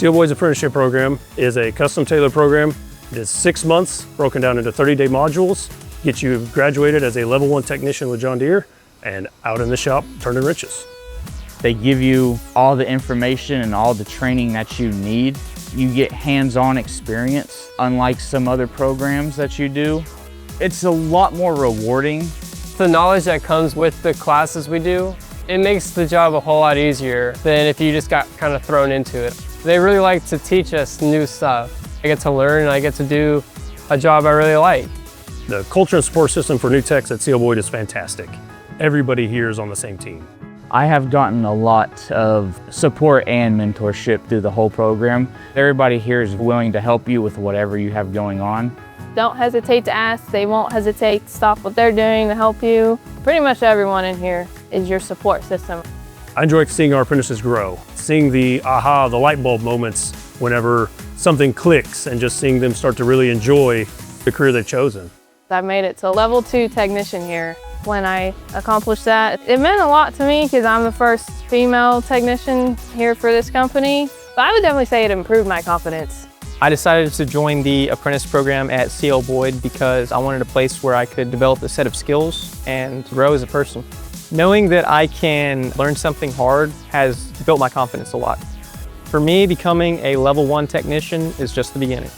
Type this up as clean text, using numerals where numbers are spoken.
CL Boyd's Apprenticeship Program is a custom tailored program. It is 6 months broken down into 30-day modules, get you graduated as a level 1 technician with John Deere and out in the shop turning wrenches. They give you all the information and all the training that you need. You get hands-on experience, unlike some other programs that you do. It's a lot more rewarding. The knowledge that comes with the classes we do, it makes the job a whole lot easier than if you just got kind of thrown into it. They really like to teach us new stuff. I get to learn and I get to do a job I really like. The culture and support system for new techs at CL Boyd is fantastic. Everybody here is on the same team. I have gotten a lot of support and mentorship through the whole program. Everybody here is willing to help you with whatever you have going on. Don't hesitate to ask. They won't hesitate to stop what they're doing to help you. Pretty much everyone in here is your support system. I enjoy seeing our apprentices grow, seeing the aha, the light bulb moments whenever something clicks and just seeing them start to really enjoy the career they've chosen. I made it to level 2 technician here. When I accomplished that, it meant a lot to me because I'm the first female technician here for this company. But I would definitely say it improved my confidence. I decided to join the apprentice program at CL Boyd because I wanted a place where I could develop a set of skills and grow as a person. Knowing that I can learn something hard has built my confidence a lot. For me, becoming a level 1 technician is just the beginning.